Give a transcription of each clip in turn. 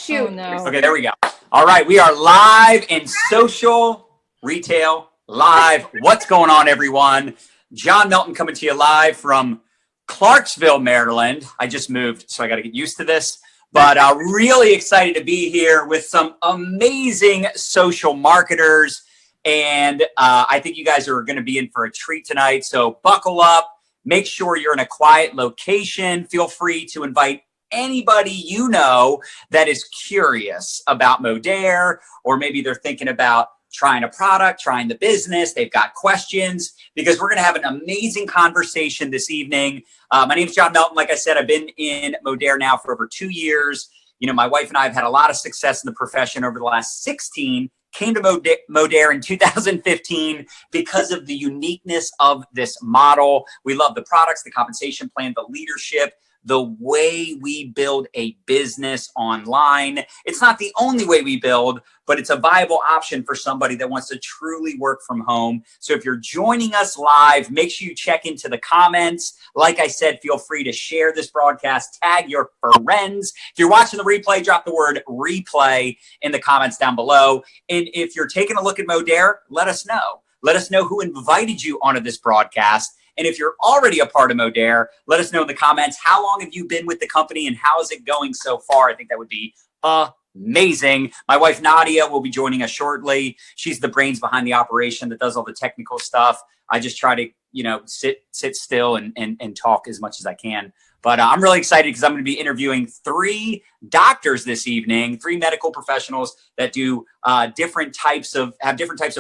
shoot. Oh, no. Okay, there we go. All right, we are live in social retail live. What's going on, everyone? John Melton coming to you live from Clarksville, Maryland. I just moved, so I got to get used to this. But really excited to be here with some amazing social marketers. And I think you guys are going to be in for a treat tonight. So buckle up. Make sure you're in a quiet location. Feel free to invite anybody you know that is curious about Modere, or maybe they're thinking about trying a product, trying the business. They've got questions, because we're going to have an amazing conversation this evening. My name is John Melton. Like I said, I've been in Modere now for over 2 years. You know, my wife and I have had a lot of success in the profession over the last 16. Came to Modere in 2015 because of the uniqueness of this model. We love the products, the compensation plan, the leadership, the way we build a business online. It's not the only way we build, but it's a viable option for somebody that wants to truly work from home. So if you're joining us live, make sure you check into the comments. Like I said, feel free to share this broadcast, tag your friends. If you're watching the replay, drop the word replay in the comments down below. And if you're taking a look at Modere, let us know. Let us know who invited you onto this broadcast. And if you're already a part of Modere, let us know in the comments, how long have you been with the company and how is it going so far? I think that would be amazing. My wife, Nadia, will be joining us shortly. She's the brains behind the operation that does all the technical stuff. I just try to, sit still and talk as much as I can. But I'm really excited because I'm going to be interviewing 3 doctors this evening, 3 medical professionals that do different types of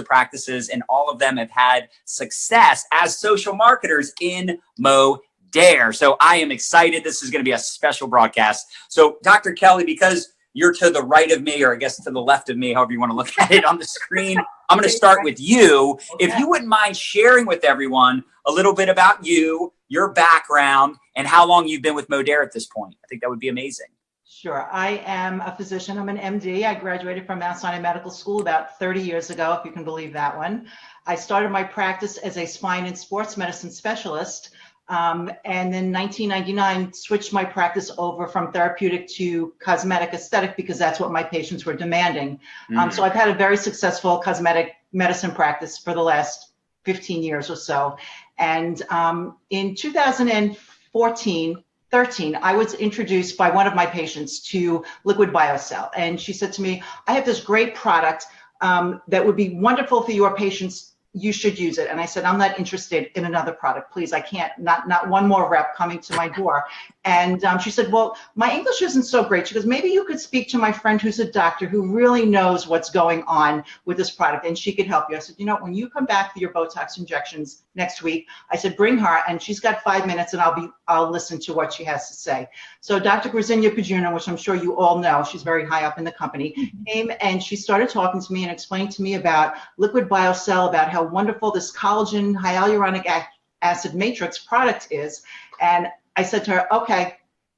practices, and all of them have had success as social marketers in Modere. So I am excited. This is going to be a special broadcast. So Dr. Kelly, because you're to the right of me, or I guess to the left of me, however you want to look at it on the screen, I'm going to start with you. Okay. If you wouldn't mind sharing with everyone a little bit about you, your background, and how long you've been with Modere at this point. I think that would be amazing. Sure. I am a physician. I'm an MD. I graduated from Mount Sinai Medical School about 30 years ago, if you can believe that one. I started my practice as a spine and sports medicine specialist. And then 1999 switched my practice over from therapeutic to cosmetic aesthetic, because that's what my patients were demanding. So I've had a very successful cosmetic medicine practice for the last 15 years or so. And in 2013, I was introduced by one of my patients to Liquid BioCell. And she said to me, I have this great product that would be wonderful for your patients. You should use it. And I said, I'm not interested in another product, please. I can't, not one more rep coming to my door. And she said, well, my English isn't so great. She goes, maybe you could speak to my friend who's a doctor who really knows what's going on with this product, and she could help you. I said, when you come back for your Botox injections next week, I said, bring her, and she's got 5 minutes, and I'll listen to what she has to say. So Dr. Grazinia Pajuna, which I'm sure you all know, she's very high up in the company, came and she started talking to me and explained to me about Liquid BioCell, about how wonderful this collagen hyaluronic acid matrix product is. And I said to her, okay,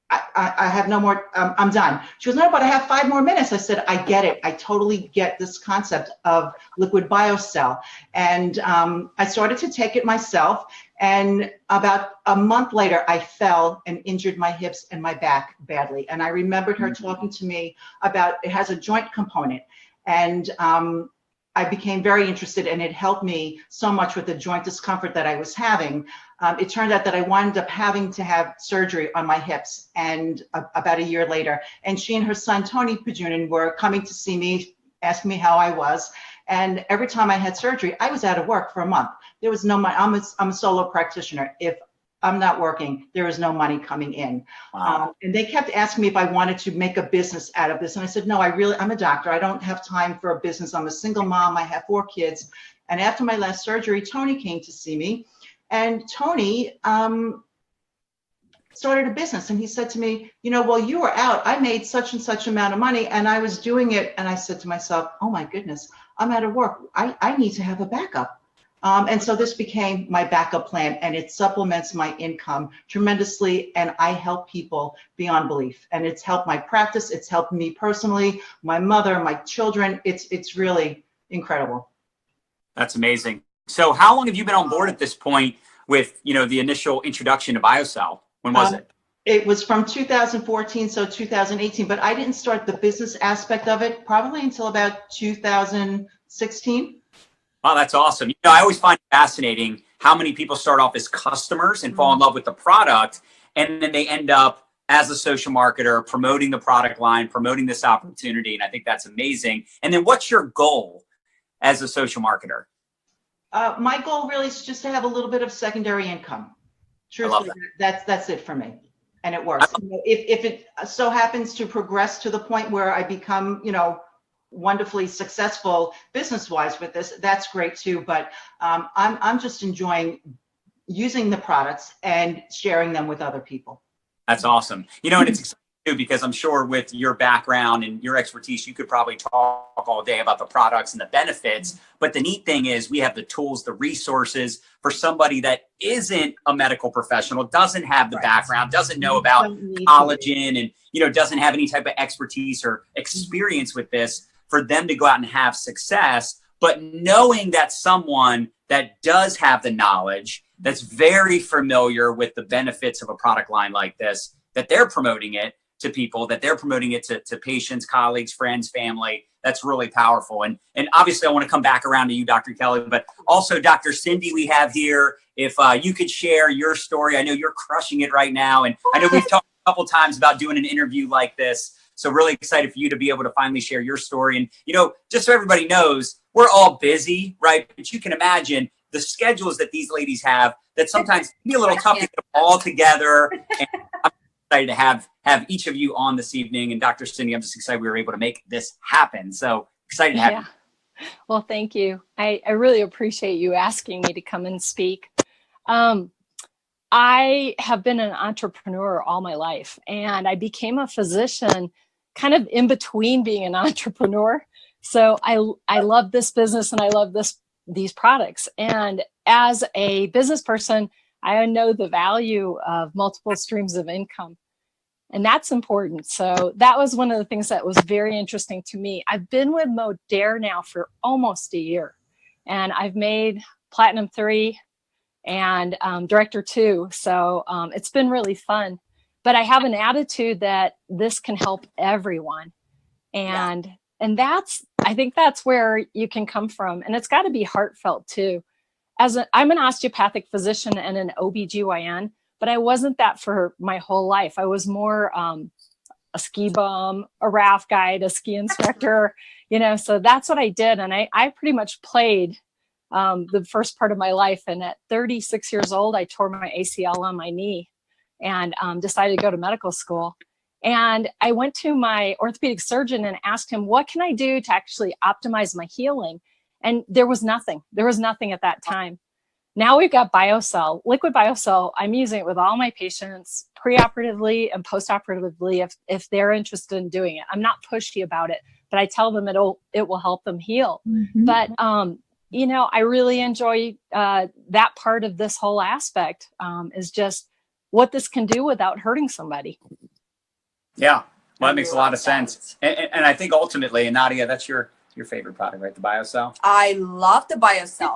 I have no more, I'm done. She goes, no, but I have 5 more minutes. I said, I get it. I totally get this concept of Liquid BioCell. And I started to take it myself. And about a month later, I fell and injured my hips and my back badly. And I remembered her talking to me about, it has a joint component. And I became very interested, and it helped me so much with the joint discomfort that I was having. It turned out that I wound up having to have surgery on my hips, and about a year later. And she and her son, Tony Pajunin, were coming to see me, asking me how I was. And every time I had surgery, I was out of work for a month. There was no money. I'm a solo practitioner. If I'm not working, there is no money coming in. Wow. And they kept asking me if I wanted to make a business out of this. And I said, no, I'm a doctor. I don't have time for a business. I'm a single mom. I have 4 kids. And after my last surgery, Tony came to see me. And Tony started a business. And he said to me, while you were out, I made such and such amount of money, and I was doing it. And I said to myself, oh my goodness, I'm out of work. I need to have a backup. And so this became my backup plan, and it supplements my income tremendously. And I help people beyond belief. And it's helped my practice. It's helped me personally, my mother, my children. It's really incredible. That's amazing. So how long have you been on board at this point with, the initial introduction to BioCell? When was it? It was from 2014, so 2018, but I didn't start the business aspect of it probably until about 2016. Wow, that's awesome. You know, I always find it fascinating how many people start off as customers and fall in love with the product, and then they end up as a social marketer promoting the product line, promoting this opportunity. And I think that's amazing. And then what's your goal as a social marketer? My goal really is just to have a little bit of secondary income. Truthfully, that's it for me. And it works. You know, if it so happens to progress to the point where I become, you know, wonderfully successful business-wise with this, that's great too. But I'm just enjoying using the products and sharing them with other people. That's awesome. You know, and it's exciting too, because I'm sure with your background and your expertise, you could probably talk all day about the products and the benefits. But the neat thing is we have the tools, the resources for somebody that isn't a medical professional, doesn't have the background, doesn't know about collagen, and, you know, doesn't have any type of expertise or experience with this, for them to go out and have success. But knowing that someone that does have the knowledge, that's very familiar with the benefits of a product line like this, that they're promoting it to people, that they're promoting it to patients, colleagues, friends, family, that's really powerful. And obviously I want to come back around to you, Dr. Kelly, but also Dr. Cindy we have here. If you could share your story, I know you're crushing it right now. And I know we've talked a couple times about doing an interview like this. So really excited for you to be able to finally share your story. And, you know, just so everybody knows, we're all busy, right? But you can imagine the schedules that these ladies have, that sometimes can be a little tough to get them all together. And I'm excited to have each of you on this evening. And Dr. Cindy, I'm just excited we were able to make this happen. So excited to have you. Well, thank you. I really appreciate you asking me to come and speak. I have been an entrepreneur all my life, and I became a physician kind of in between being an entrepreneur. So I love this business and I love these products. And as a business person, I know the value of multiple streams of income, and that's important. So that was one of the things that was very interesting to me. I've been with Modere now for almost a year, and I've made Platinum 3 and Director 2. So it's been really fun. But I have an attitude that this can help everyone. And I think that's where you can come from. And it's got to be heartfelt too. I'm an osteopathic physician and an OBGYN, but I wasn't that for my whole life. I was more a ski bum, a RAF guide, a ski instructor, you know, so that's what I did. And I pretty much played the first part of my life. And at 36 years old, I tore my ACL on my knee and decided to go to medical school. And I went to my orthopedic surgeon and asked him, what can I do to actually optimize my healing? And there was nothing. There was nothing at that time. Now we've got BioCell, Liquid BioCell. I'm using it with all my patients preoperatively and postoperatively if they're interested in doing it. I'm not pushy about it, but I tell them it will help them heal. Mm-hmm. But you know, I really enjoy that part of this whole aspect is just what this can do without hurting somebody. Yeah, well, that makes a lot of sense. And I think ultimately, and Nadia, that's your favorite product, right? The BioCell? I love the BioCell.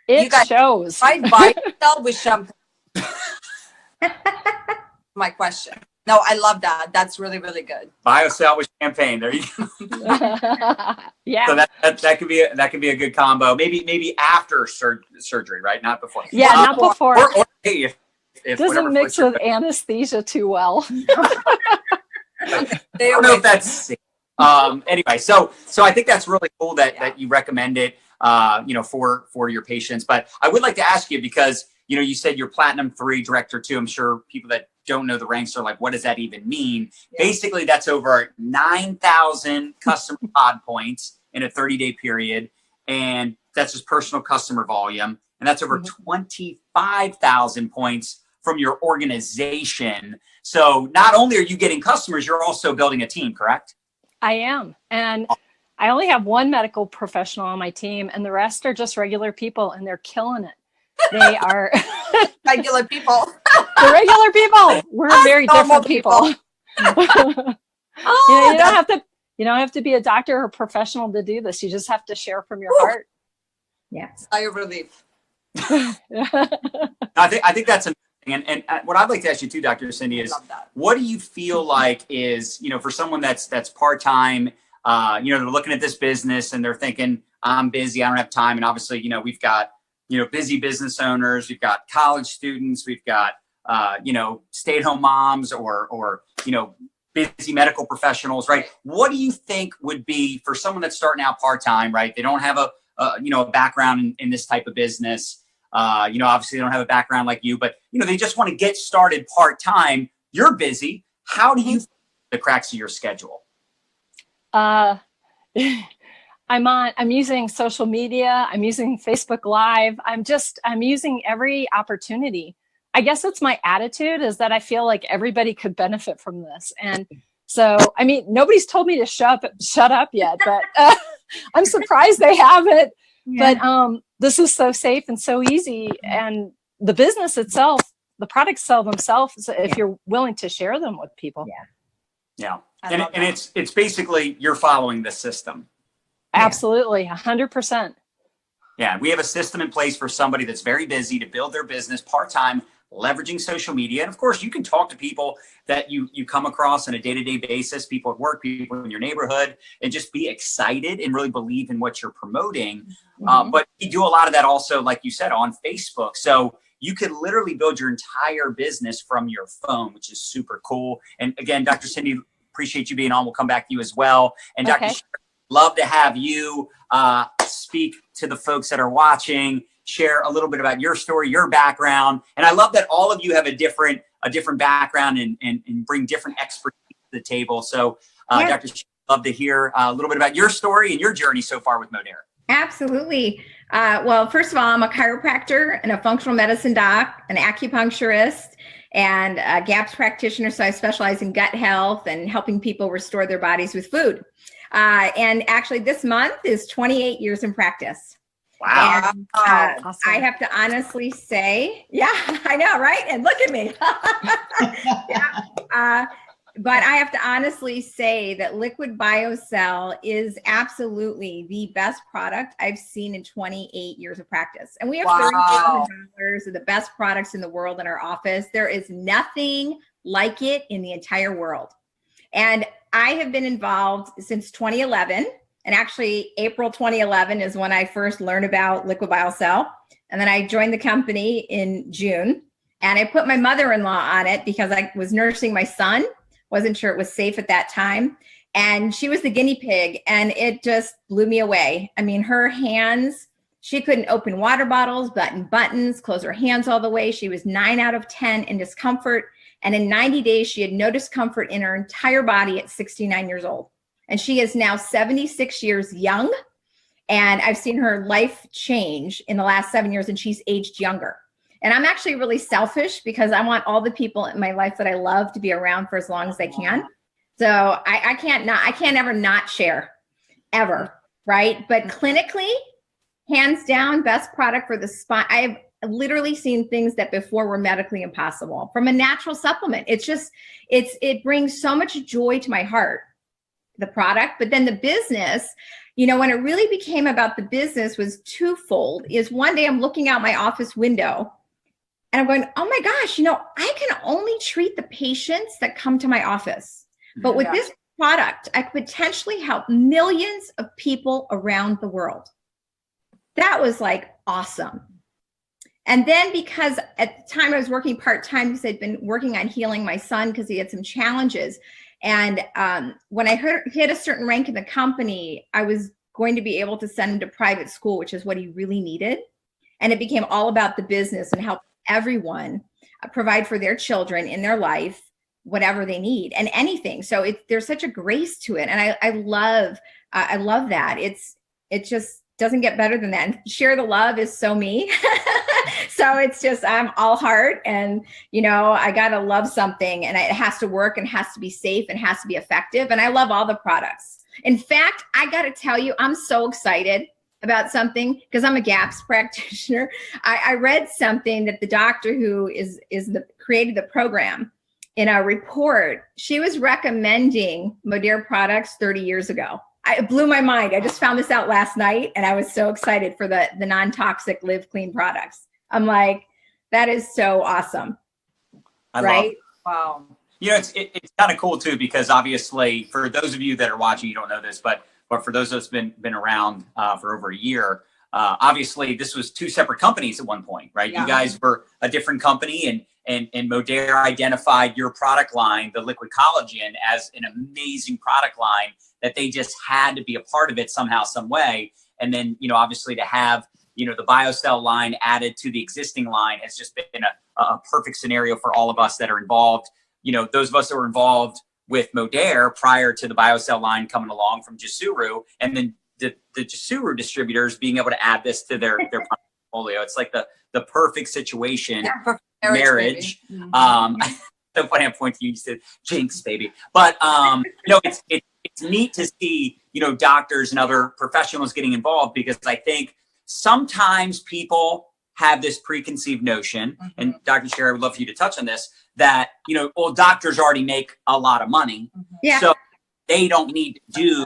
It shows. Right, BioCell with shampoo. My question. No, I love that. That's really, really good. BioCell with champagne. There you go. Yeah. So that could be a good combo. Maybe after surgery, right? Not before. Yeah, not before. Or hey, if doesn't mix with anesthesia too well. I don't know if that's safe. Anyway, so I think that's really cool that you recommend it, you know, for your patients. But I would like to ask you, because, you know, you said you're Platinum 3, Director 2. I'm sure people that don't know the ranks are like, what does that even mean? Yeah. Basically, that's over 9,000 customer pod points in a 30-day period. And that's just personal customer volume. And that's over 25,000 points from your organization. So not only are you getting customers, you're also building a team, correct? I am. And I only have one medical professional on my team, and the rest are just regular people, and they're killing it. They are regular people. The regular people. We're very different people. You don't have to be a doctor or a professional to do this. You just have to share from your heart. Yes. I relief. I think that's And what I'd like to ask you too, Dr. Cindy, is what do you feel like is, for someone that's part-time, they're looking at this business and they're thinking, I'm busy, I don't have time. And obviously, we've got, busy business owners, we've got college students, we've got, stay-at-home moms or busy medical professionals, right? What do you think would be for someone that's starting out part-time, right? They don't have a background in this type of business. Obviously they don't have a background like you, but they just want to get started part-time. You're busy. How do you the cracks of your schedule? I'm using social media. I'm using Facebook Live. I'm using every opportunity. I guess it's my attitude is that I feel like everybody could benefit from this. And so, nobody's told me to shut up yet, but I'm surprised they haven't. Yeah. But this is so safe and so easy. And the business itself, the products sell themselves if you're willing to share them with people. Yeah. And it's basically you're following the system. Absolutely. 100%. Yeah. We have a system in place for somebody that's very busy to build their business part-time, leveraging social media. And of course, you can talk to people that you come across on a day-to-day basis, people at work, people in your neighborhood, and just be excited and really believe in what you're promoting. But you do a lot of that also, like you said, on Facebook. So you could literally build your entire business from your phone, which is super cool. And again, Dr. Cindy, appreciate you being on. We'll come back to you as well. And Dr. Sherry, love to have you speak to the folks that are watching, share a little bit about your story, your background. And I love that all of you have a different background and bring different expertise to the table. So Dr. Sherry, love to hear a little bit about your story and your journey so far with Modere. Absolutely. Well, first of all, I'm a chiropractor and a functional medicine doc, an acupuncturist, and a GAPS practitioner. So I specialize in gut health and helping people restore their bodies with food. And actually this month is 28 years in practice. Wow. And, Awesome. I have to honestly say, I know, right? And look at me. But I have to honestly say that Liquid BioCell is absolutely the best product I've seen in 28 years of practice. And we have $30,000 of the best products in the world in our office. There is nothing like it in the entire world. And I have been involved since 2011. And actually, April 2011 is when I first learned about Liquid BioCell. And then I joined the company in June. And I put my mother-in-law on it because I was nursing my son. Wasn't sure it was safe at that time. And she was the guinea pig. And it just blew me away. I mean, her hands, she couldn't open water bottles, button buttons, close her hands all the way. She was 9 out of 10 in discomfort. And in 90 days, she had no discomfort in her entire body at 69 years old. And she is now 76 years young. And I've seen her life change in the last 7 years, and she's aged younger. And I'm actually really selfish because I want all the people in my life that I love to be around for as long as they can. So I can't ever not share, ever, right? But clinically, hands down, best product for the spine. I have literally seen things that before were medically impossible from a natural supplement. It brings so much joy to my heart, the product. But then the business, when it really became about the business was twofold. Is one day I'm looking out my office window and I'm going, oh my gosh, I can only treat the patients that come to my office. But with this product, I could potentially help millions of people around the world. That was like awesome. And then because at the time I was working part-time because I'd been working on healing my son because he had some challenges. And when I hit a certain rank in the company, I was going to be able to send him to private school, which is what he really needed. And it became all about the business and help everyone provide for their children in their life, whatever they need and anything. So there's such a grace to it. And I love that. It just doesn't get better than that. And share the love is so me. So it's just, I'm all heart and, I got to love something and it has to work and has to be safe and has to be effective. And I love all the products. In fact, I got to tell you, I'm so excited about something because I'm a GAPS practitioner. I read something that the doctor who created the program in a report, she was recommending Modere products 30 years ago. It blew my mind. I just found this out last night and I was so excited for the non-toxic Live Clean products. I'm like, that is so awesome. I right? love it. Wow. You know, it's kind of cool too, because obviously for those of you that are watching, you don't know this, but for those that's been around for over a year, obviously this was two separate companies at one point, right? Yeah. You guys were a different company, and Modere identified your product line, the liquid collagen, as an amazing product line that they just had to be a part of it somehow, some way. And then, you know, obviously to have, you know, the BioCell line added to the existing line has just been a perfect scenario for all of us that are involved. You know, those of us that were involved with Modere prior to the BioCell line coming along from Jasuru, and then the Jasuru distributors being able to add this to their portfolio. It's like the perfect situation, Perfect marriage. baby. So funny I point to you, you said jinx, baby. But you know, it's neat to see, you know, doctors and other professionals getting involved, because I think sometimes people have this preconceived notion, and Dr. Sherry, I would love for you to touch on this, that, you know, well, doctors already make a lot of money, so they don't need to do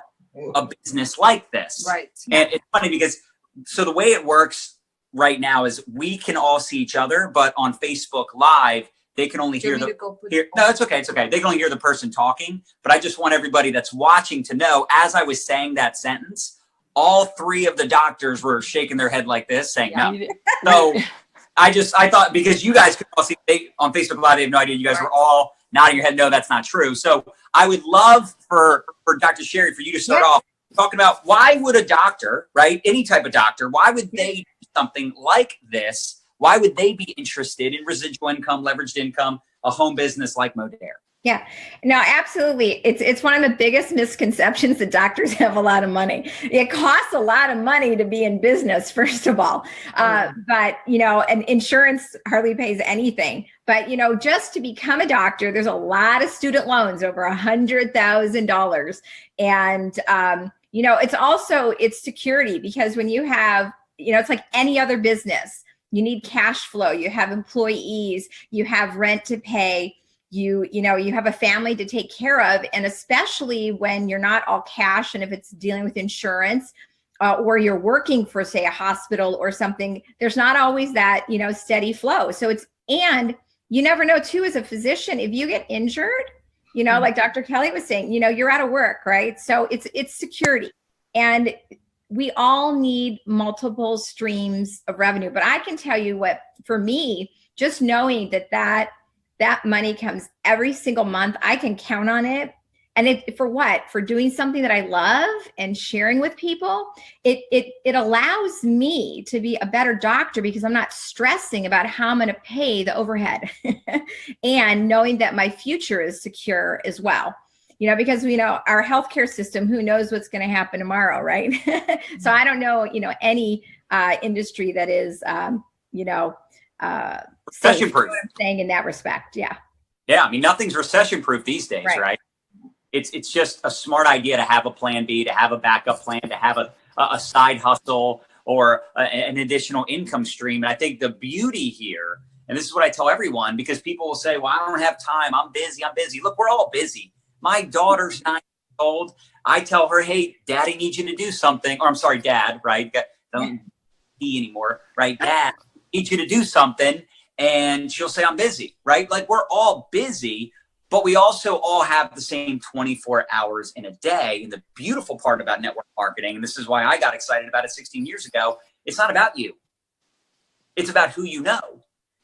a business like this. Right. And it's funny because, so the way it works right now is we can all see each other, but on Facebook Live, they can only hear no, it's okay. It's okay. They can only hear the person talking, but I just want everybody that's watching to know, as I was saying that sentence, all three of the doctors were shaking their head like this, saying no. So I thought, because you guys could all see on Facebook Live, they have no idea. You guys were all nodding your head. No, that's not true. So I would love for Dr. Sherry, for you to start off talking about, why would a doctor, right? Any type of doctor, why would they do something like this? Why would they be interested in residual income, leveraged income, a home business like Modere? Yeah, no, absolutely. It's one of the biggest misconceptions that doctors have a lot of money. It costs a lot of money to be in business, first of all. But, you know, and insurance hardly pays anything. But, you know, just to become a doctor, there's a lot of student loans, over $100,000. And, you know, it's security, because when you have, you know, it's like any other business. You need cash flow. You have employees. You have rent to pay. You know, you have a family to take care of, and especially when you're not all cash, and if it's dealing with insurance, or you're working for, say, a hospital or something, there's not always that, you know, steady flow. So and you never know too, as a physician, if you get injured, you know, like Dr. Kelly was saying, you know, you're out of work, right? So it's security, and we all need multiple streams of revenue. But I can tell you what, for me, just knowing that money comes every single month, I can count on it. And for what? For doing something that I love and sharing with people, it allows me to be a better doctor, because I'm not stressing about how I'm going to pay the overhead and knowing that my future is secure as well. You know, because, you know, our healthcare system, who knows what's going to happen tomorrow, right? So I don't know, you know, any industry that is, you know, recession proof. I'm saying in that respect. Yeah. Yeah. I mean, nothing's recession proof these days, right? It's just a smart idea to have a plan B, to have a backup plan, to have a side hustle or an additional income stream. And I think the beauty here, and this is what I tell everyone, because people will say, well, I don't have time. I'm busy. Look, we're all busy. My daughter's 9 years old. I tell her, hey, daddy needs you to do something. Or I'm sorry, dad, right? Don't be anymore, right? Dad needs you to do something. And she'll say, I'm busy, right? Like, we're all busy, but we also all have the same 24 hours in a day. And the beautiful part about network marketing, and this is why I got excited about it 16 years ago, it's not about you. It's about who you know.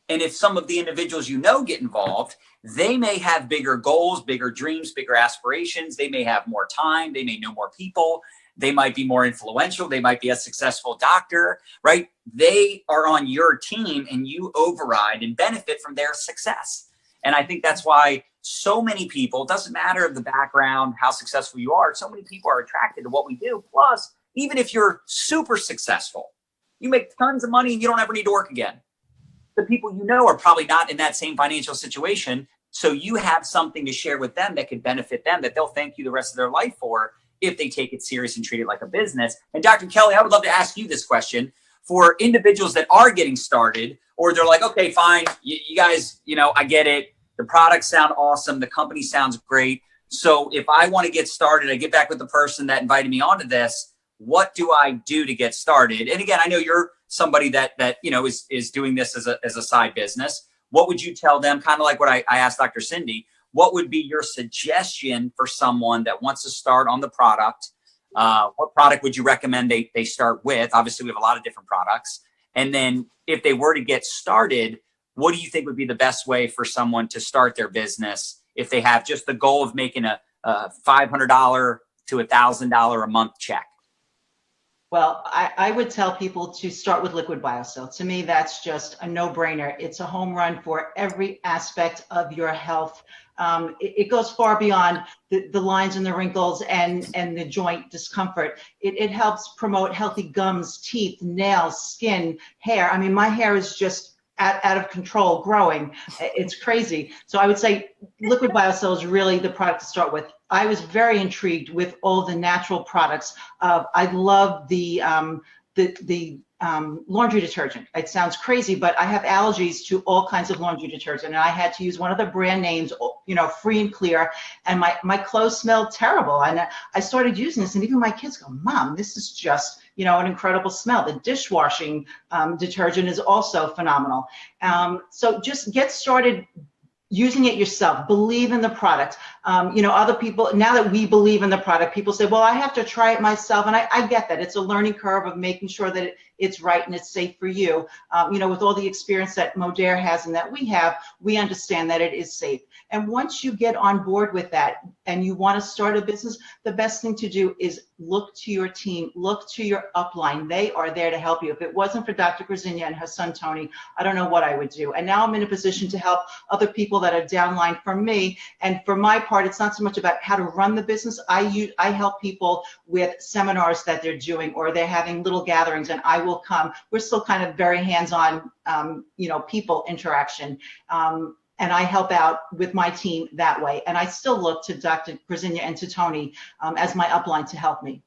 And if some of the individuals you know get involved, they may have bigger goals, bigger dreams, bigger aspirations. They may have more time. They may know more people. They might be more influential. They might be a successful doctor, right? They are on your team, and you override and benefit from their success. And I think that's why so many people, it doesn't matter the background, how successful you are, so many people are attracted to what we do. Plus, even if you're super successful, you make tons of money and you don't ever need to work again. The people you know are probably not in that same financial situation. So you have something to share with them that could benefit them, that they'll thank you the rest of their life for, if they take it serious and treat it like a business. And Dr. Kelly, I would love to ask you this question. For individuals that are getting started, or they're like, okay, fine, you guys, you know, I get it. The products sound awesome. The company sounds great. So if I want to get started, I get back with the person that invited me onto this. What do I do to get started? And again, I know you're somebody that you know is doing this as a side business. what would you tell them? Kind of like what I asked Dr. Cindy, what would be your suggestion for someone that wants to start on the product? What product would you recommend they start with? Obviously, we have a lot of different products. And then if they were to get started, what do you think would be the best way for someone to start their business if they have just the goal of making a $500 to $1,000 a month check? Well, I would tell people to start with Liquid BioCell. To me, that's just a no-brainer. It's a home run for every aspect of your health. It goes far beyond the lines and the wrinkles and the joint discomfort. It helps promote healthy gums, teeth, nails, skin, hair. I mean, my hair is just out of control growing. It's crazy. So I would say Liquid BioCell is really the product to start with. I was very intrigued with all the natural products. I love the laundry detergent. It sounds crazy, but I have allergies to all kinds of laundry detergent, and I had to use one of the brand names, free and clear, and my clothes smelled terrible. And I started using this, and even my kids go, "Mom, this is just an incredible smell." The dishwashing detergent is also phenomenal. So just get started using it yourself. Believe in the product. Other people, now that we believe in the product, people say, well, I have to try it myself. And I get that. It's a learning curve of making sure that it's right and it's safe for you. With all the experience that Modere has and that we have, we understand that it is safe. And once you get on board with that and you want to start a business, the best thing to do is look to your team, look to your upline. They are there to help you. If it wasn't for Dr. Grzinia and her son, Tony, I don't know what I would do. And now I'm in a position to help other people that are downline from me. And for my part, it's not so much about how to run the business. I help people with seminars that they're doing, or they're having little gatherings, and I will come. We're still kind of very hands-on, people interaction. And I help out with my team that way. And I still look to Dr. Grzinia and to Tony as my upline to help me.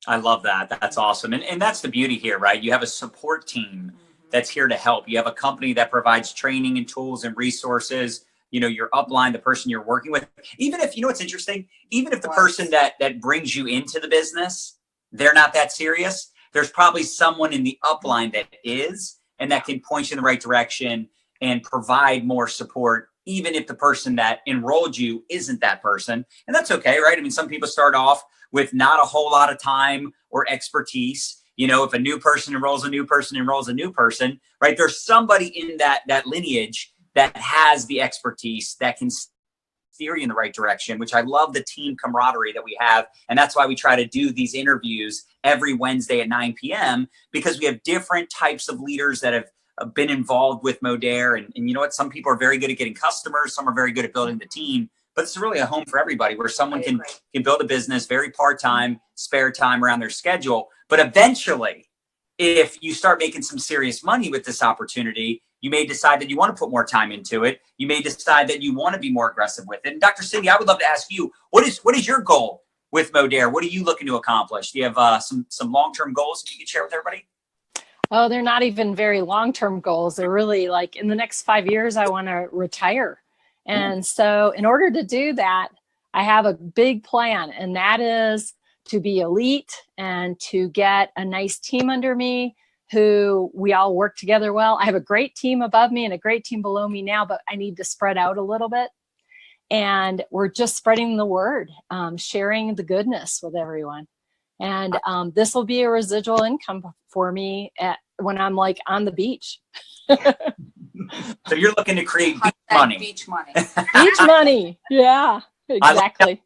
I love that. That's awesome. And that's the beauty here, right? You have a support team that's here to help. You have a company that provides training and tools and resources. Your upline, the person you're working with, even if, what's interesting, even if the person that brings you into the business, they're not that serious, there's probably someone in the upline that is, and that can point you in the right direction and provide more support, even if the person that enrolled you isn't that person. And that's okay, right? I mean, some people start off with not a whole lot of time or expertise. If a new person enrolls a new person, right? There's somebody in that lineage that has the expertise that can steer you in the right direction, which I love the team camaraderie that we have. And that's why we try to do these interviews every Wednesday at 9 p.m. because we have different types of leaders that have been involved with Modere. And you know what? Some people are very good at getting customers. Some are very good at building the team. But it's really a home for everybody where someone can build a business very part-time, spare time around their schedule. But eventually, if you start making some serious money with this opportunity, you may decide that you want to put more time into it. You may decide that you want to be more aggressive with it. And Dr. Cindy, I would love to ask you, what is your goal with Modere? What are you looking to accomplish? Do you have some long-term goals that you can share with everybody? Oh, they're not even very long-term goals. They're really like, in the next 5 years, I want to retire. And so in order to do that, I have a big plan, and that is to be elite and to get a nice team under me who we all work together well. I have a great team above me and a great team below me now, but I need to spread out a little bit. And we're just spreading the word, sharing the goodness with everyone. And this will be a residual income for me when I'm like on the beach. So you're looking to create beach money. Beach money. Beach money. Yeah, exactly.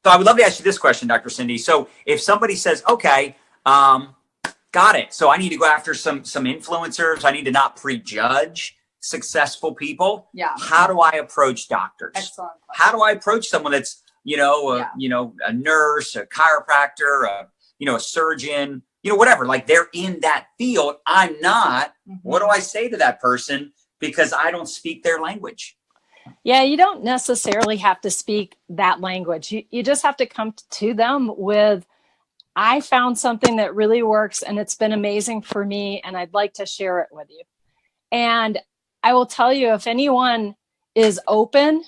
So I would love to ask you this question, Dr. Cindy. So if somebody says, okay, got it. So I need to go after some influencers. I need to not prejudge successful people. Yeah. How do I approach doctors? Excellent. How do I approach someone that's, a nurse, a chiropractor, a surgeon, whatever, like they're in that field. I'm not. What do I say to that person? Because I don't speak their language. Yeah, you don't necessarily have to speak that language. You just have to come to them with, I found something that really works and it's been amazing for me and I'd like to share it with you. And I will tell you, if anyone is open,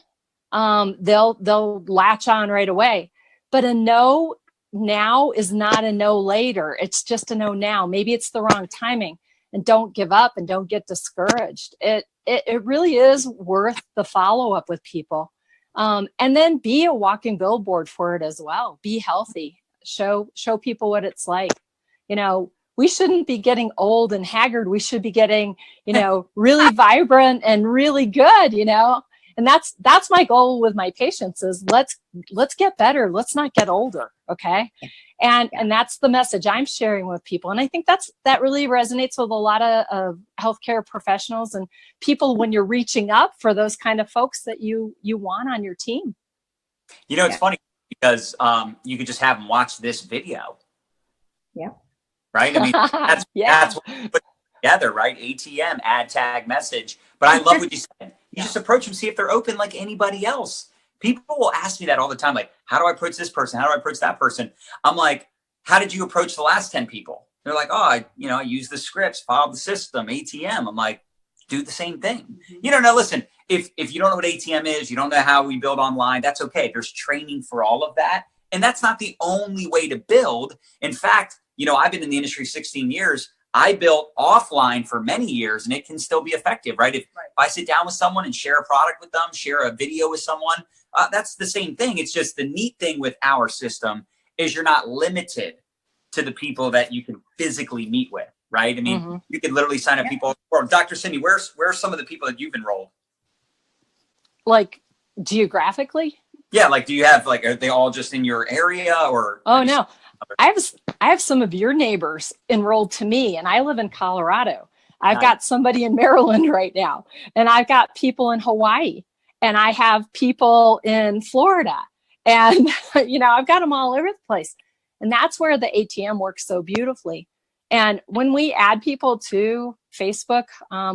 they'll latch on right away. But a no now is not a no later. It's just a no now. Maybe it's the wrong timing. and don't give up and don't get discouraged. It really is worth the follow-up with people. And then be a walking billboard for it as well. Be healthy. Show people what it's like. You know, we shouldn't be getting old and haggard. We should be getting, you know, really vibrant and really good, you know. And that's my goal with my patients is let's get better. Let's not get older. Okay. And that's the message I'm sharing with people. And I think that really resonates with a lot of healthcare professionals and people when you're reaching up for those kind of folks that you want on your team. You know, it's funny because you could just have them watch this video. Yeah. Right. I mean, that's what we put together, right? ATM, ad tag message. But I love what you said. You just approach them, see if they're open like anybody else. People will ask me that all the time. Like, how do I approach this person? How do I approach that person? I'm like, how did you approach the last 10 people? They're like, oh, I use the scripts, follow the system, ATM. I'm like, do the same thing. You know, now listen, if you don't know what ATM is, you don't know how we build online, that's okay. There's training for all of that. And that's not the only way to build. In fact, you know, I've been in the industry 16 years. I built offline for many years and it can still be effective, right? If I sit down with someone and share a product with them, share a video with someone, that's the same thing. It's just the neat thing with our system is you're not limited to the people that you can physically meet with, right? I mean, you can literally sign up people. Or Dr. Cindy, where's some of the people that you've enrolled? Like geographically? Yeah, like do you have are they all just in your area or? Oh, no. I have some of your neighbors enrolled to me, and I live in Colorado. I've got somebody in Maryland right now, and I've got people in Hawaii, and I have people in Florida, and you know, I've got them all over the place. And that's where the ATM works so beautifully. And when we add people to Facebook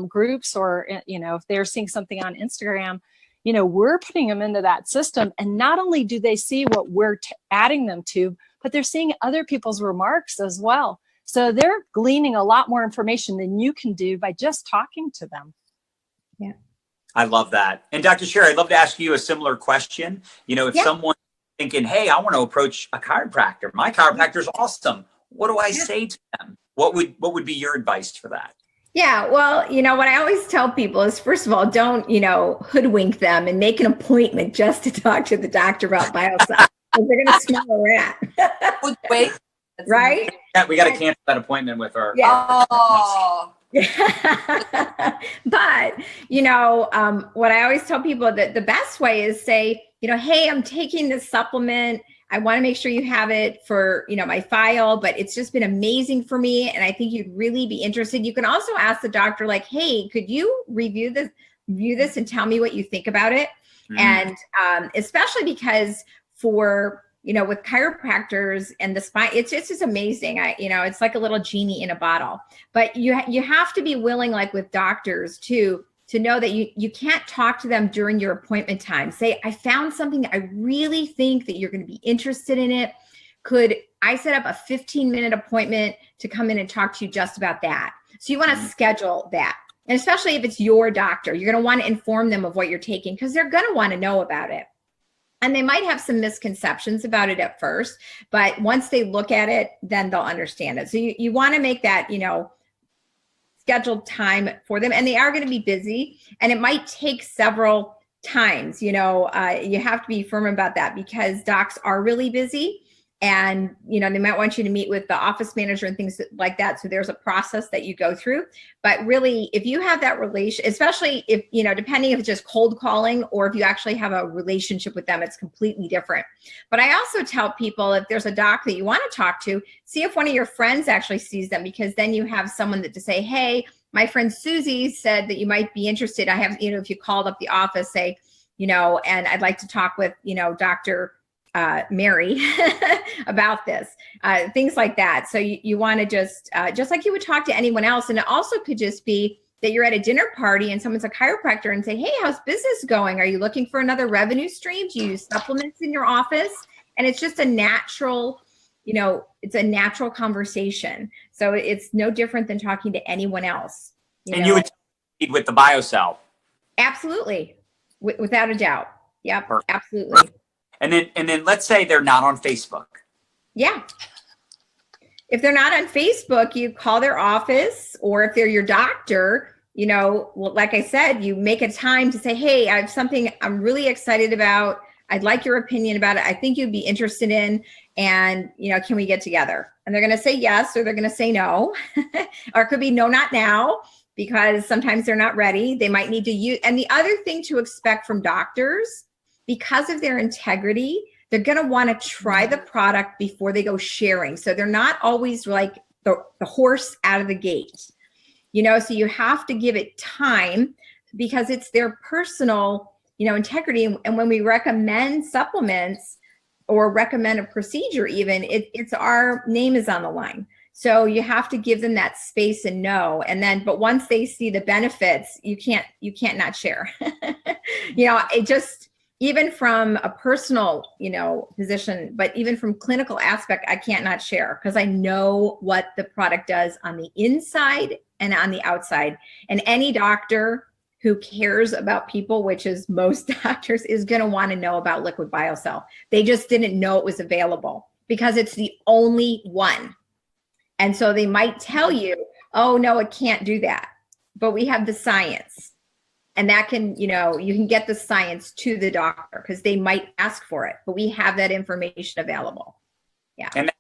groups, or you know, if they're seeing something on Instagram, you know, we're putting them into that system, and not only do they see what we're adding them to, but they're seeing other people's remarks as well. So they're gleaning a lot more information than you can do by just talking to them. Yeah. I love that. And Dr. Sherry, I'd love to ask you a similar question. You know, if someone's thinking, hey, I want to approach a chiropractor. My chiropractor is awesome. What do I say to them? What would be your advice for that? Yeah, well, you know, what I always tell people is, first of all, don't, you know, hoodwink them and make an appointment just to talk to the doctor about BioCell. They're going to smell a rat. Wait. Right? Yeah, we got to cancel that appointment with her. Yeah. But, you know, what I always tell people that the best way is say, you know, hey, I'm taking this supplement. I want to make sure you have it for, you know, my file, but it's just been amazing for me. And I think you'd really be interested. You can also ask the doctor, like, hey, could you review this and tell me what you think about it? And especially because for, you know, with chiropractors and the spine, it's just amazing. It's like a little genie in a bottle, but you have to be willing, like with doctors too, to know that you can't talk to them during your appointment time. Say, I found something, I really think that you're going to be interested in it. Could I set up a 15-minute appointment to come in and talk to you just about that? So you want to schedule that. And especially if it's your doctor, you're going to want to inform them of what you're taking because they're going to want to know about it. And they might have some misconceptions about it at first, but once they look at it, then they'll understand it. So you want to make that, you know, scheduled time for them, and they are going to be busy, and it might take several times. You know, you have to be firm about that because docs are really busy, and you know, they might want you to meet with the office manager and things like that. So there's a process that you go through. But really, if you have that relation, especially if, you know, depending if it's just cold calling or if you actually have a relationship with them, it's completely different. But I also tell people, if there's a doc that you want to talk to, see if one of your friends actually sees them, because then you have someone that to say, hey, my friend Susie said that you might be interested. I have, you know, if you called up the office, say, you know, and I'd like to talk with, you know, Dr. Mary about this, things like that. So you want to just like you would talk to anyone else. And it also could just be that you're at a dinner party and someone's a chiropractor and say, hey, how's business going? Are you looking for another revenue stream? Do you use supplements in your office? And it's just a natural, you know, it's a natural conversation. So it's no different than talking to anyone else. You would lead with the BioCell. Absolutely. Without a doubt. Yep. Perfect. Absolutely. And then let's say they're not on Facebook. Yeah. if they're not on Facebook, you call their office, or if they're your doctor, you know, well, like I said, you make a time to say, hey, I have something I'm really excited about. I'd like your opinion about it. I think you'd be interested in, and, you know, can we get together? And they're going to say yes, or they're going to say no, or it could be no, not now, because sometimes they're not ready. They might need to use. And the other thing to expect from doctors, because of their integrity, they're going to want to try the product before they go sharing. So they're not always like the horse out of the gate, you know, so you have to give it time, because it's their personal, you know, integrity. And when we recommend supplements or recommend a procedure, even it's our name is on the line. So you have to give them that space and know. And then, but once they see the benefits, you can't not share. You know, it just, even from a personal, you know, position, but even from clinical aspect, I can't not share, because I know what the product does on the inside and on the outside. And any doctor who cares about people, which is most doctors, is going to want to know about Liquid BioCell. They just didn't know it was available because it's the only one. And so they might tell you, oh, no, it can't do that. But we have the science. And that can, you know, you can get the science to the doctor, because they might ask for it. But we have that information available. Yeah. And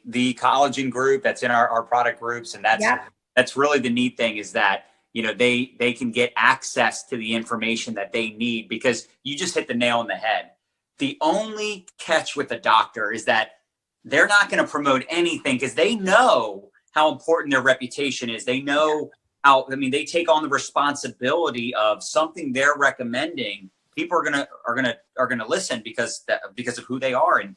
the collagen group that's in our product groups. And that's really the neat thing, is that, you know, they can get access to the information that they need, because you just hit the nail on the head. The only catch with a doctor is that they're not going to promote anything, because they know how important their reputation is. They know how, I mean, they take on the responsibility of something they're recommending. People are gonna listen because of who they are and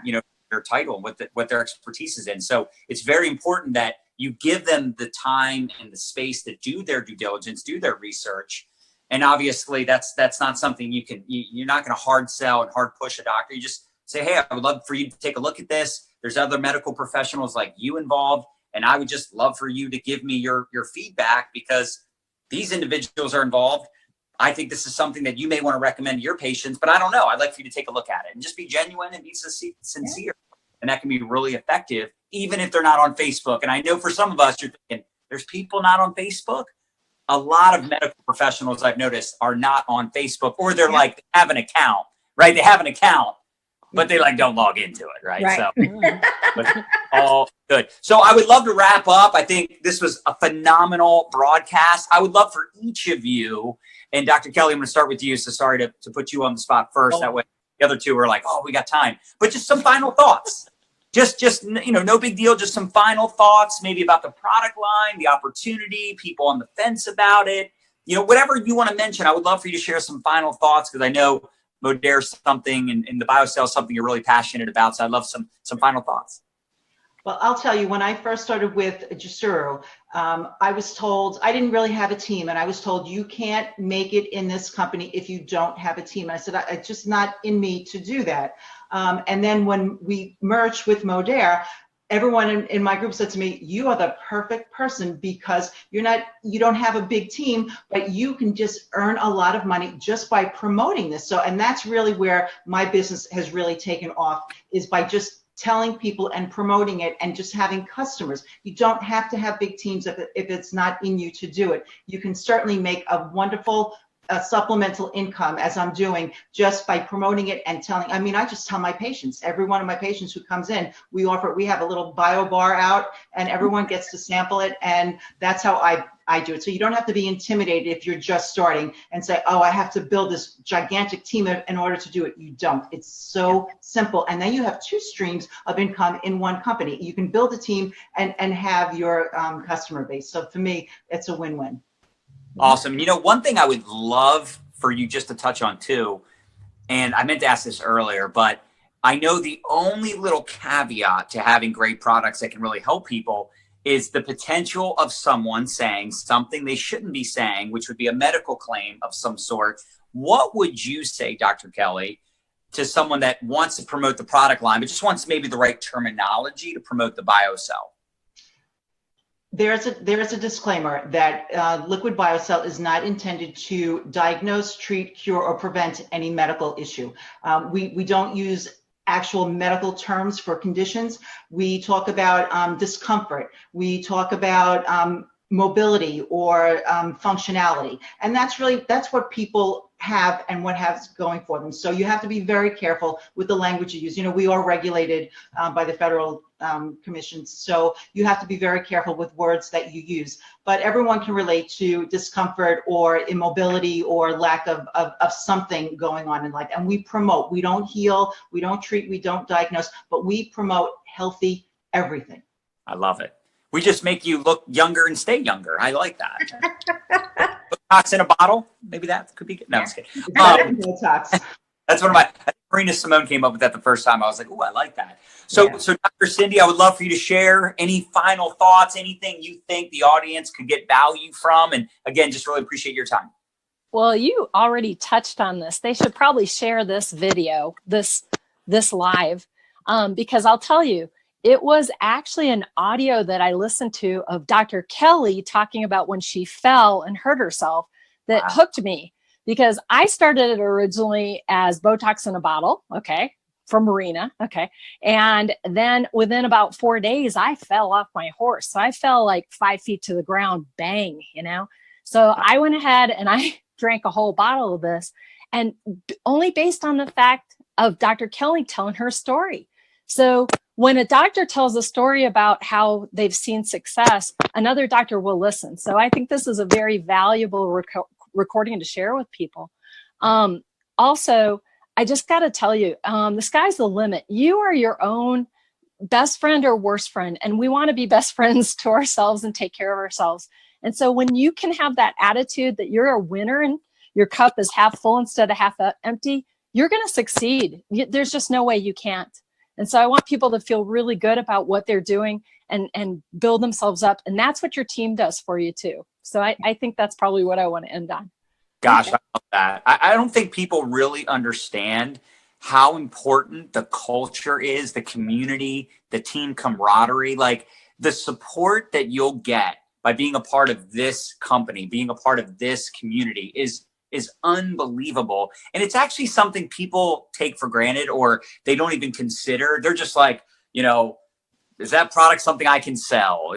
you know, their title, what their expertise is in. So it's very important that you give them the time and the space to do their due diligence, do their research. And obviously that's not something you're not going to hard sell and hard push a doctor. You just say, hey, I would love for you to take a look at this. There's other medical professionals like you involved, and I would just love for you to give me your feedback, because these individuals are involved. I think this is something that you may want to recommend to your patients, but I don't know. I'd like for you to take a look at it and just be genuine and be sincere. And that can be really effective, even if they're not on Facebook. And I know for some of us, you're thinking, there's people not on Facebook. A lot of medical professionals I've noticed are not on Facebook, or they're like, they have an account, right? They have an account, but they like don't log into it, right? So but all good. So I would love to wrap up. I think this was a phenomenal broadcast. I would love for each of you, and Dr. Kelly, I'm going to start with you. So sorry to put you on the spot first. That way the other two are like, oh, we got time. But just some final thoughts. Just you know, no big deal. Just some final thoughts, maybe about the product line, the opportunity, people on the fence about it. You know, whatever you want to mention, I would love for you to share some final thoughts, because I know Modere is something, and the BioCell is something you're really passionate about. So I'd love some final thoughts. Well, I'll tell you, when I first started with Jusuru, I was told, I didn't really have a team, and I was told, you can't make it in this company if you don't have a team. And I said, it's just not in me to do that. And then when we merged with Modere, everyone in my group said to me, you are the perfect person, because you don't have a big team, but you can just earn a lot of money just by promoting this. So, and that's really where my business has really taken off, is by just telling people and promoting it and just having customers. You don't have to have big teams if it's not in you to do it. You can certainly make a wonderful supplemental income, as I'm doing, just by promoting it and telling. I mean, I just tell my patients, every one of my patients who comes in, we have a little bio bar out, and everyone gets to sample it. And that's how I do it. So you don't have to be intimidated if you're just starting and say, oh, I have to build this gigantic team in order to do it. You don't. It's so simple. And then you have two streams of income in one company. You can build a team and have your customer base. So for me, it's a win-win. Awesome. You know, one thing I would love for you just to touch on too, and I meant to ask this earlier, but I know the only little caveat to having great products that can really help people is the potential of someone saying something they shouldn't be saying, which would be a medical claim of some sort. What would you say, Dr. Kelly, to someone that wants to promote the product line, but just wants maybe the right terminology to promote the BioCell? There is a disclaimer that Liquid BioCell is not intended to diagnose, treat, cure, or prevent any medical issue. We don't use actual medical terms for conditions. We talk about discomfort. We talk about mobility or functionality. And that's what people have and what has going for them. So you have to be very careful with the language you use. You know, we are regulated by the federal commissions. So you have to be very careful with words that you use. But everyone can relate to discomfort or immobility or lack of something going on in life. And we promote, we don't heal, we don't treat, we don't diagnose, but we promote healthy everything. I love it. We just make you look younger and stay younger. I like that. Botox in a bottle. Maybe that could be good. No, I'm just kidding. Botox. That's one of my, I think Marina Simone came up with that the first time. I was like, oh, I like that. So Dr. Cindy, I would love for you to share any final thoughts, anything you think the audience could get value from. And again, just really appreciate your time. Well, you already touched on this. They should probably share this video, this live, because I'll tell you, it was actually an audio that I listened to of Dr. Kelly talking about when she fell and hurt herself that hooked me, because I started it originally as Botox in a bottle, from Marina, and then within about 4 days, I fell off my horse. So I fell like 5 feet to the ground, bang, you know? So I went ahead and I drank a whole bottle of this, and only based on the fact of Dr. Kelly telling her story. So when a doctor tells a story about how they've seen success, another doctor will listen. So I think this is a very valuable recording to share with people. Also, I just got to tell you, the sky's the limit. You are your own best friend or worst friend, and we want to be best friends to ourselves and take care of ourselves. And so when you can have that attitude that you're a winner and your cup is half full instead of half empty, you're going to succeed. There's just no way you can't. And so I want people to feel really good about what they're doing and build themselves up. And that's what your team does for you too. So I think that's probably what I want to end on. Gosh, I love that. I don't think people really understand how important the culture is, the community, the team camaraderie, like the support that you'll get by being a part of this company, being a part of this community is unbelievable. And it's actually something people take for granted or they don't even consider. They're just like, you know, is that product something I can sell?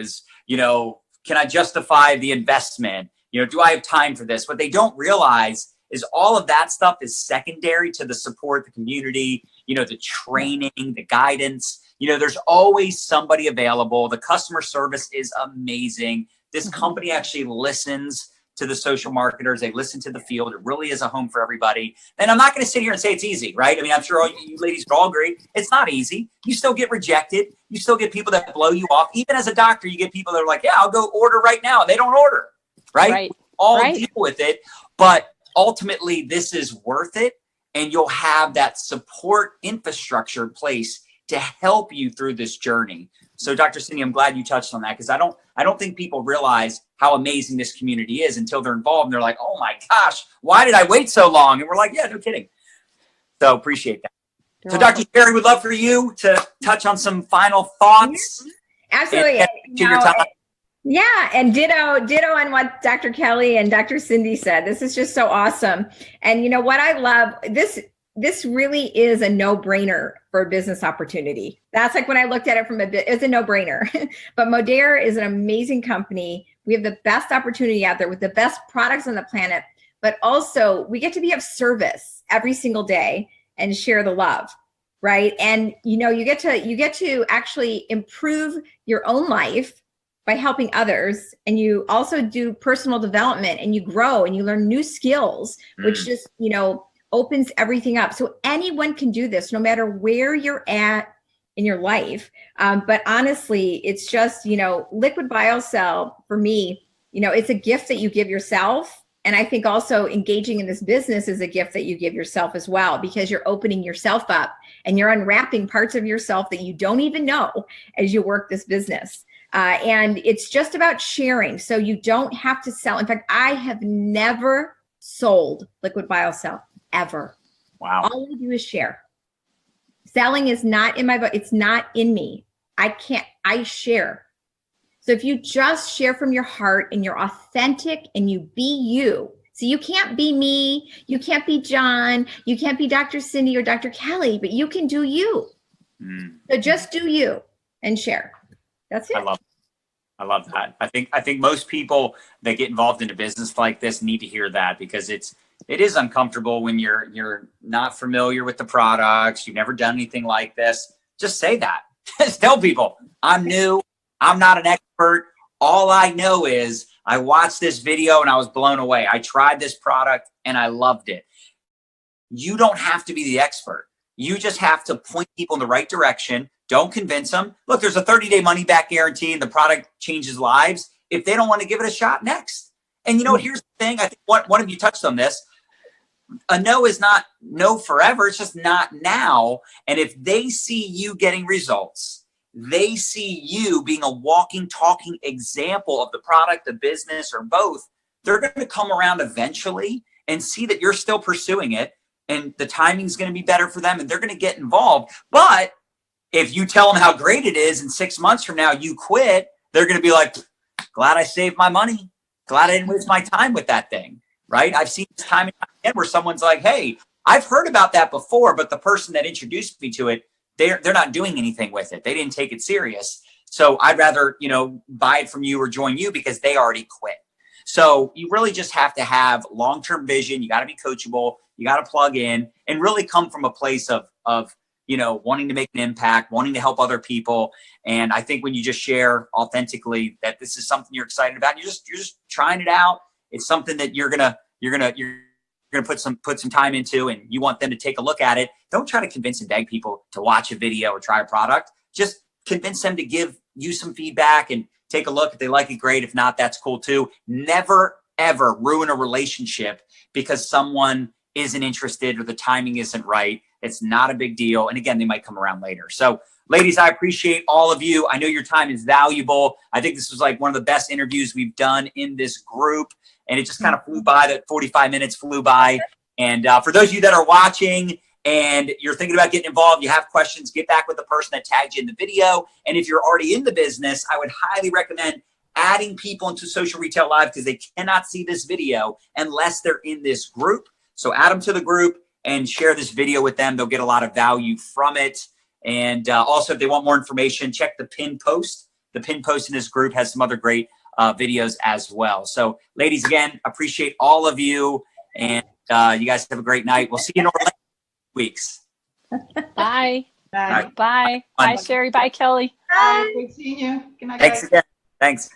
Can I justify the investment? Do I have time for this? What they don't realize is all of that stuff is secondary to the support, the community, the training, the guidance. There's always somebody available. The customer service is amazing. This company actually listens to the social marketers. They listen to the field. It really is a home for everybody. And I'm not going to sit here and say it's easy, right? I mean, I'm sure all you ladies would all agree. It's not easy. You still get rejected. You still get people that blow you off. Even as a doctor, you get people that are like, yeah, I'll go order right now. And they don't order, right? All deal with it. But ultimately, this is worth it. And you'll have that support infrastructure in place to help you through this journey. So Dr. Cindy, I'm glad you touched on that, because I don't think people realize how amazing this community is until they're involved and they're like, oh my gosh, why did I wait so long? And we're like, yeah, no kidding. So appreciate that. You're so welcome. Dr. Sherry, we'd love for you to touch on some final thoughts. Absolutely. Your time. Yeah, and ditto on what Dr. Kelly and Dr. Cindy said. This is just so awesome. And you know what I love, this really is a no-brainer for a business opportunity. That's like when I looked at it from it's a no-brainer. But Modere is an amazing company. We have the best opportunity out there with the best products on the planet, but also we get to be of service every single day and share the love, right? And you get to actually improve your own life by helping others, and you also do personal development and you grow and you learn new skills, which just opens everything up. So anyone can do this, no matter where you're at in your life. But honestly, it's just, Liquid BioCell for me, it's a gift that you give yourself. And I think also engaging in this business is a gift that you give yourself as well, because you're opening yourself up and you're unwrapping parts of yourself that you don't even know as you work this business. And it's just about sharing. So you don't have to sell. In fact, I have never sold Liquid BioCell. Ever. Wow. All I do is share. Selling is not in my book. It's not in me. I share. So if you just share from your heart and you're authentic and you be you, So you can't be me, you can't be John, you can't be Dr. Cindy or Dr. Kelly, but you can do you. So just do you and share. That's it. I love that. I think most people that get involved in a business like this need to hear that, because it is uncomfortable when you're not familiar with the products, you've never done anything like this. Just say that. Just tell people, I'm new, I'm not an expert. All I know is I watched this video and I was blown away. I tried this product and I loved it. You don't have to be the expert. You just have to point people in the right direction. Don't convince them. Look, there's a 30-day money-back guarantee and the product changes lives. If they don't want to give it a shot, next. And you know what? Here's the thing. I think one of you touched on this. A no is not no forever. It's just not now. And if they see you getting results, they see you being a walking, talking example of the product, the business, or both, they're going to come around eventually and see that you're still pursuing it. And the timing is going to be better for them and they're going to get involved. But if you tell them how great it is and 6 months from now you quit, they're going to be like, glad I saved my money. Glad I didn't waste my time with that thing, right? I've seen this time and time again where someone's like, hey, I've heard about that before, but the person that introduced me to it, they're not doing anything with it. They didn't take it serious. So I'd rather, buy it from you or join you because they already quit. So you really just have to have long-term vision. You got to be coachable. You got to plug in and really come from a place of wanting to make an impact, wanting to help other people. And I think when you just share authentically that this is something you're excited about, you're just trying it out. It's something that you're gonna put some time into, and you want them to take a look at it. Don't try to convince and beg people to watch a video or try a product. Just convince them to give you some feedback and take a look. If they like it, great. If not, that's cool too. Never, ever ruin a relationship because someone isn't interested or the timing isn't right. It's not a big deal. And again, they might come around later. So ladies, I appreciate all of you. I know your time is valuable. I think this was like one of the best interviews we've done in this group. And it just kind of flew by. That 45 minutes flew by. And for those of you that are watching and you're thinking about getting involved, you have questions, get back with the person that tagged you in the video. And if you're already in the business, I would highly recommend adding people into Social Retail Live because they cannot see this video unless they're in this group. So add them to the group and share this video with them. They'll get a lot of value from it. And also, if they want more information, check the pinned post. The pinned post in this group has some other great videos as well. So ladies, again, appreciate all of you. And you guys have a great night. We'll see you in Orlando in weeks. Bye. Bye. Bye. Bye, Sherry. Bye, Kelly. Bye. Great seeing you. Good night, Thanks guys. again. Thanks.